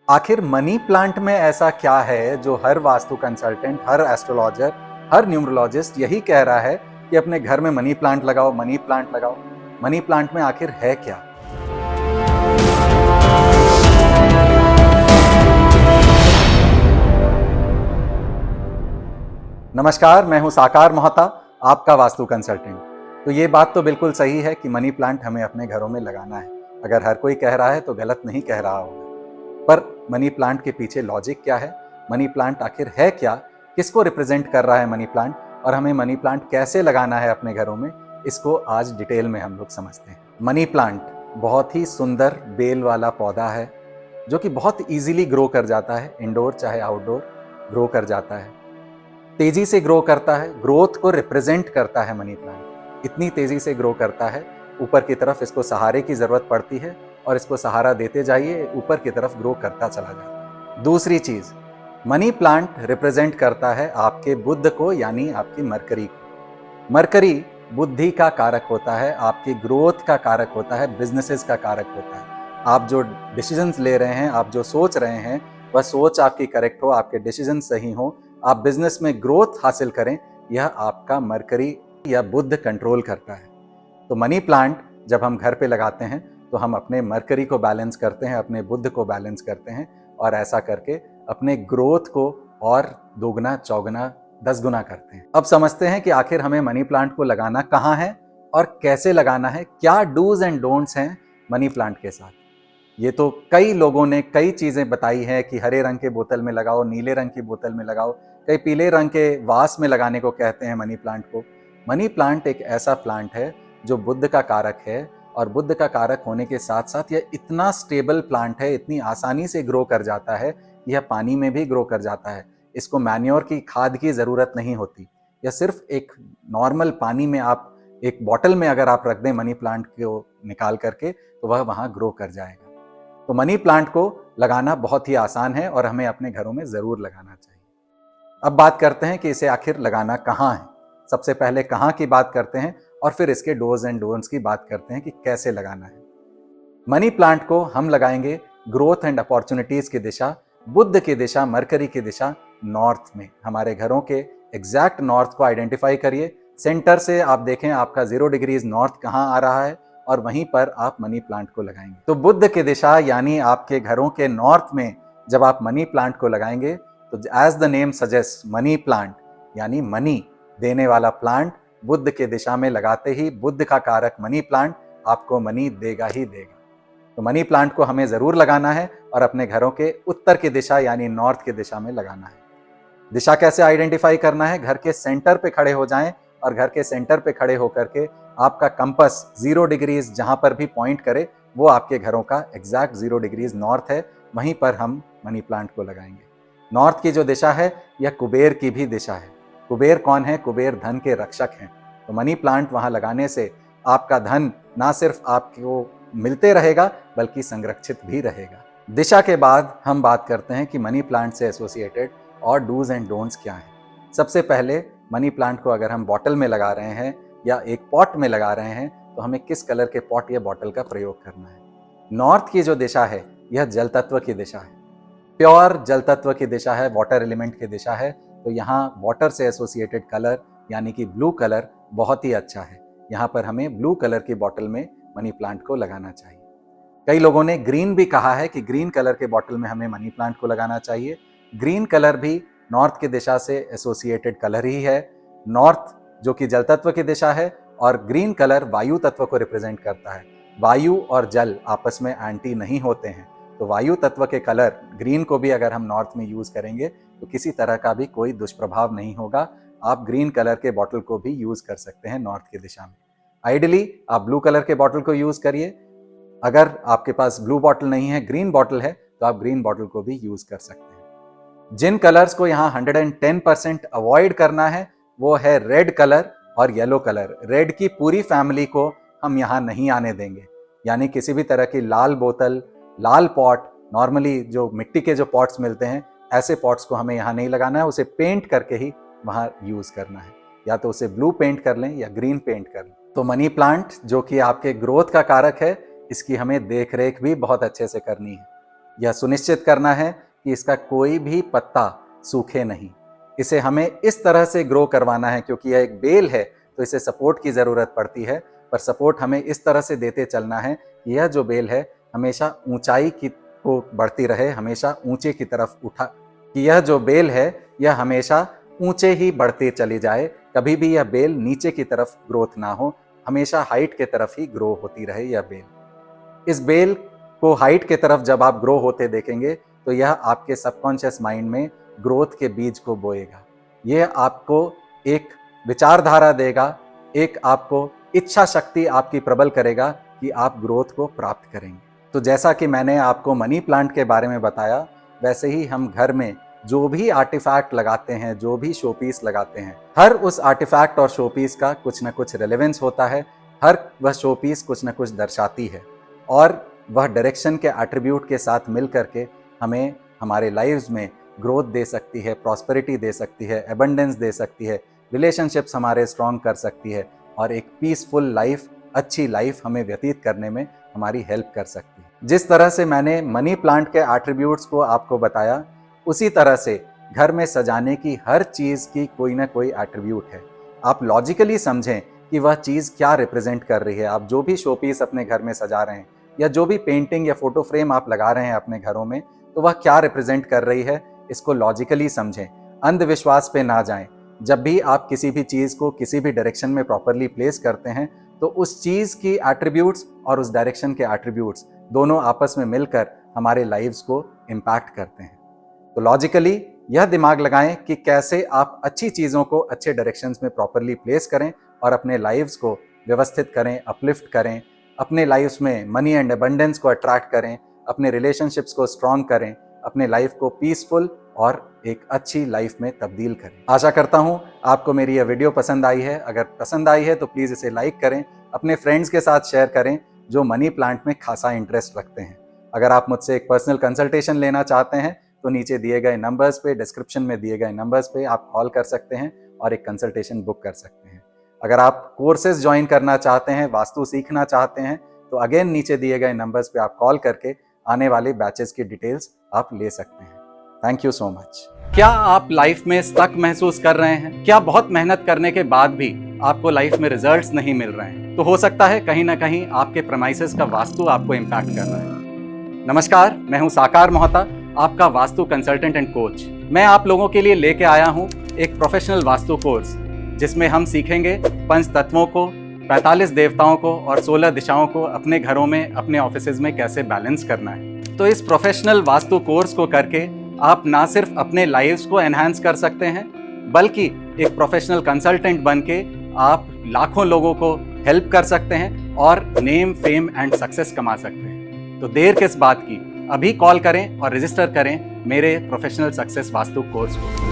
आखिर money plant में ऐसा क्या है जो हर वास्तु कंसल्टेंट, हर एस्ट्रोलॉजर, हर न्यूमरोलॉजिस्ट यही कह रहा है कि अपने घर में मनी प्लांट लगाओ, मनी प्लांट लगाओ। मनी प्लांट में आखिर है क्या? नमस्कार, मैं हूं साकार मोहता, आपका वास्तु कंसल्टेंट। तो ये बात तो बिल्कुल सही है कि मनी प्लांट हमें अपने घरों में लगाना है। अगर हर कोई कह रहा है तो गलत नहीं कह रहा होगा। पर मनी प्लांट के पीछे लॉजिक क्या है? मनी प्लांट आखिर है क्या? किसको रिप्रेजेंट कर रहा है मनी प्लांट? और हमें मनी प्लांट कैसे लगाना है अपने घरों में, इसको आज डिटेल में हम लोग समझते हैं। मनी प्लांट बहुत ही सुंदर बेल वाला पौधा है जो कि बहुत इजीली ग्रो कर जाता है, इंडोर चाहे आउटडोर ग्रो कर जाता है, तेजी से ग्रो करता है, ग्रोथ को रिप्रेजेंट करता है मनी प्लांट। इतनी तेजी से ग्रो करता है, ऊपर की तरफ इसको सहारे की जरूरत पड़ती है और इसको सहारा देते जाइए, ऊपर की तरफ ग्रो करता चला जाता है। दूसरी चीज, मनी प्लांट रिप्रेजेंट करता है आपके बुध को, यानी आपकी मरकरी को। मरकरी बुद्धि का कारक होता है, आपकी ग्रोथ का कारक होता है, बिजनेसेस का कारक होता है। आप जो डिसीजंस ले रहे हैं, आप जो सोच रहे हैं, वह सोच आपकी करेक्ट हो, आपके डिसीजन सही हो, आप बिजनेस में ग्रोथ हासिल करें, यह आपका मरकरी या बुध कंट्रोल करता है। तो मनी प्लांट जब हम घर पे लगाते हैं तो हम अपने मरकरी को बैलेंस करते हैं, अपने बुध को बैलेंस करते हैं, और ऐसा करके अपने ग्रोथ को और दोगुना चौगुना 10 गुना करते हैं। अब समझते हैं कि आखिर हमें मनी प्लांट को लगाना कहाँ है और कैसे लगाना है, क्या डूज एंड डोंट्स हैं मनी प्लांट के साथ। ये तो कई लोगों ने कई चीजें बताई हैं कि हरे रंग के बोतल में लगाओ, नीले रंग की बोतल में लगाओ, कई पीले रंग के वास में लगाने को कहते हैं मनी प्लांट को। मनी प्लांट एक ऐसा प्लांट है जो बुध का कारक है, और बुध का कारक होने के साथ साथ यह इतना स्टेबल प्लांट है, इतनी आसानी से ग्रो कर जाता है, यह पानी में भी ग्रो कर जाता है। इसको मैन्योर की, खाद की जरूरत नहीं होती। यह सिर्फ एक नॉर्मल पानी में, आप एक बॉटल में अगर आप रख दें मनी प्लांट को निकाल करके, तो वह वहां ग्रो कर जाएगा। तो मनी प्लांट को लगाना बहुत ही आसान है और हमें अपने घरों में जरूर लगाना चाहिए। अब बात करते हैं कि इसे आखिर लगाना कहाँ है। सबसे पहले कहाँ की बात करते हैं और फिर इसके डोज एंड डोंट्स की बात करते हैं कि कैसे लगाना है। मनी प्लांट को हम लगाएंगे ग्रोथ एंड अपॉर्चुनिटीज की दिशा, बुध की दिशा, मरकरी की दिशा, नॉर्थ में। हमारे घरों के एग्जैक्ट नॉर्थ को आइडेंटिफाई करिए। सेंटर से आप देखें आपका 0 डिग्रीज नॉर्थ कहाँ आ रहा है, और वहीं पर आप मनी प्लांट को लगाएंगे। तो बुध की दिशा यानी आपके घरों के नॉर्थ में जब आप मनी प्लांट को लगाएंगे, तो as the name suggest, money plant यानी मनी देने वाला प्लांट, बुध के दिशा में लगाते ही बुध का कारक मनी प्लांट आपको मनी देगा ही देगा। तो मनी प्लांट को हमें जरूर लगाना है और अपने घरों के उत्तर की दिशा यानी नॉर्थ की दिशा में लगाना है। दिशा कैसे आइडेंटिफाई करना है? घर के सेंटर पे खड़े हो जाएं, और घर के सेंटर पे खड़े होकर के आपका कंपास 0 डिग्रीज जहां पर भी पॉइंट करे, वो आपके घरों का एग्जैक्ट 0 डिग्रीज नॉर्थ है, वहीं पर हम मनी प्लांट को लगाएंगे। नॉर्थ की जो दिशा है यह कुबेर की भी दिशा है। कुबेर कौन है? कुबेर धन के रक्षक हैं। तो मनी प्लांट वहां लगाने से आपका धन ना सिर्फ आपको मिलते रहेगा बल्कि संरक्षित भी रहेगा। दिशा के बाद हम बात करते हैं कि मनी प्लांट से एसोसिएटेड और डूज एंड डोंट्स क्या हैं। सबसे पहले, मनी प्लांट को अगर हम बॉटल में लगा रहे हैं या एक पॉट में लगा रहे हैं, तो हमें किस कलर के पॉट या बॉटल का प्रयोग करना है। नॉर्थ की जो दिशा है यह जल तत्व की दिशा है, प्योर जल तत्व की दिशा है, वाटर एलिमेंट की दिशा है। तो यहाँ वाटर से एसोसिएटेड कलर यानी कि ब्लू कलर बहुत ही अच्छा है। यहाँ पर हमें ब्लू कलर की बॉटल में मनी प्लांट को लगाना चाहिए। कई लोगों ने ग्रीन भी कहा है कि ग्रीन कलर के बॉटल में हमें मनी प्लांट को लगाना चाहिए। ग्रीन कलर भी नॉर्थ की दिशा से एसोसिएटेड कलर ही है। नॉर्थ जो कि जल तत्व की दिशा है, और ग्रीन कलर वायु तत्व को रिप्रेजेंट करता है। वायु और जल आपस में एंटी नहीं होते हैं, तो वायु तत्व के कलर ग्रीन को भी अगर हम नॉर्थ में यूज करेंगे तो किसी तरह का भी कोई दुष्प्रभाव नहीं होगा। आप ग्रीन कलर के बॉटल को भी यूज कर सकते हैं नॉर्थ की दिशा में। आइडियली आप ब्लू कलर के बॉटल को यूज करिए। अगर आपके पास ब्लू बॉटल नहीं है, ग्रीन बॉटल है, तो आप ग्रीन बॉटल को भी यूज कर सकते हैं। जिन कलर्स को यहाँ 110% अवॉइड करना है वो है रेड कलर और येलो कलर। रेड की पूरी फैमिली को हम यहाँ नहीं आने देंगे, यानी किसी भी तरह की लाल बोतल, लाल पॉट, नॉर्मली जो मिट्टी के जो पॉट्स मिलते हैं, ऐसे पॉट्स को हमें यहाँ नहीं लगाना है। उसे पेंट करके ही वहाँ यूज करना है, या तो उसे ब्लू पेंट कर लें या ग्रीन पेंट कर लें। तो मनी प्लांट जो कि आपके ग्रोथ का कारक है, इसकी हमें देख रेख भी बहुत अच्छे से करनी है। यह सुनिश्चित करना है कि इसका कोई भी पत्ता सूखे नहीं। इसे हमें इस तरह से ग्रो करवाना है, क्योंकि यह एक बेल है तो इसे सपोर्ट की ज़रूरत पड़ती है, पर सपोर्ट हमें इस तरह से देते चलना है कि यह जो बेल है हमेशा ऊंचाई की को बढ़ती रहे, हमेशा ऊंचे की तरफ उठा, कि यह जो बेल है यह हमेशा ऊंचे ही बढ़ती चली जाए, कभी भी यह बेल नीचे की तरफ ग्रोथ ना हो, हमेशा हाइट के तरफ ही ग्रो होती रहे यह बेल। इस बेल को हाइट के तरफ जब आप ग्रो होते देखेंगे तो यह आपके सबकॉन्शियस माइंड में ग्रोथ के बीज को बोएगा। यह आपको एक विचारधारा देगा, एक आपको इच्छा शक्ति आपकी प्रबल करेगा कि आप ग्रोथ को प्राप्त करेंगे। तो जैसा कि मैंने आपको मनी प्लांट के बारे में बताया, वैसे ही हम घर में जो भी आर्टिफैक्ट लगाते हैं, जो भी शोपीस लगाते हैं, हर उस आर्टिफैक्ट और शोपीस का कुछ ना कुछ रेलेवेंस होता है। हर वह शोपीस कुछ ना कुछ दर्शाती है और वह डायरेक्शन के एट्रीब्यूट के साथ मिल करके हमें हमारे लाइव्स में ग्रोथ दे सकती है, प्रॉस्पेरिटी दे सकती है, एबंडेंस दे सकती है, रिलेशनशिप्स हमारे स्ट्रॉन्ग कर सकती है और एक पीसफुल लाइफ, अच्छी लाइफ हमें व्यतीत करने में हमारी हेल्प कर सकती है। जिस तरह से मैंने मनी प्लांट के एट्रीब्यूट्स को आपको बताया, उसी तरह से घर में सजाने की हर चीज़ की कोई ना कोई एट्रीब्यूट है। आप लॉजिकली समझें कि वह चीज़ क्या रिप्रेजेंट कर रही है। आप जो भी शोपीस अपने घर में सजा रहे हैं या जो भी पेंटिंग या फोटो फ्रेम आप लगा रहे हैं अपने घरों में, तो वह क्या रिप्रेजेंट कर रही है, इसको लॉजिकली समझें, अंधविश्वास पे ना जाएं। जब भी आप किसी भी चीज़ को किसी भी डायरेक्शन में प्रॉपरली प्लेस करते हैं तो उस चीज़ की एट्रीब्यूट्स और उस डायरेक्शन के एट्रीब्यूट्स दोनों आपस में मिलकर हमारे लाइव्स को इम्पैक्ट करते हैं। तो लॉजिकली यह दिमाग लगाएं कि कैसे आप अच्छी चीज़ों को अच्छे डायरेक्शंस में प्रॉपरली प्लेस करें और अपने लाइव्स को व्यवस्थित करें, अपलिफ्ट करें, अपने लाइव्स में मनी एंड एबंडेंस को अट्रैक्ट करें, अपने रिलेशनशिप्स को स्ट्रॉन्ग करें, अपने लाइफ को पीसफुल और एक अच्छी लाइफ में तब्दील करें। आशा करता हूँ आपको मेरी यह वीडियो पसंद आई है। अगर पसंद आई है तो प्लीज़ इसे लाइक करें, अपने फ्रेंड्स के साथ शेयर करें जो मनी प्लांट में खासा इंटरेस्ट रखते हैं। अगर आप मुझसे एक पर्सनल कंसल्टेशन लेना चाहते हैं तो नीचे दिए गए नंबर्स पे, डिस्क्रिप्शन में दिए गए नंबर्स पे आप कॉल कर सकते हैं और एक कंसल्टेशन बुक कर सकते हैं। अगर आप कोर्सेज ज्वाइन करना चाहते हैं, वास्तु सीखना चाहते हैं, तो अगेन नीचे दिए गए नंबर्स पे आप कॉल करके आने वाले बैचेस की डिटेल्स आप ले सकते हैं। Thank you so much. क्या आप लाइफ में स्टक महसूस कर रहे हैं? क्या बहुत मेहनत करने के बाद भी आपको लाइफ में रिजल्ट्स नहीं मिल रहे हैं? तो हो सकता है कहीं ना कहीं आपके प्रेमाइसेस का वास्तु आपको इम्पैक्ट कर रहा है। नमस्कार, मैं हूं साकार मोहता, आपका वास्तु कंसल्टेंट एंड कोच। मैं आप लोगों के लिए लेके आया हूं एक प्रोफेशनल वास्तु कोर्स, जिसमें हम सीखेंगे पंच तत्वों को, 45 देवताओं को और 16 दिशाओं को अपने घरों में, अपने ऑफिसेज में कैसे बैलेंस करना है। तो इस प्रोफेशनल वास्तु कोर्स को करके आप ना सिर्फ अपने लाइव्स को एनहांस कर सकते हैं, बल्कि एक प्रोफेशनल कंसल्टेंट बन के आप लाखों लोगों को हेल्प कर सकते हैं और नेम, फेम एंड सक्सेस कमा सकते हैं। तो देर किस बात की, अभी कॉल करें और रजिस्टर करें मेरे प्रोफेशनल सक्सेस वास्तु कोर्स को।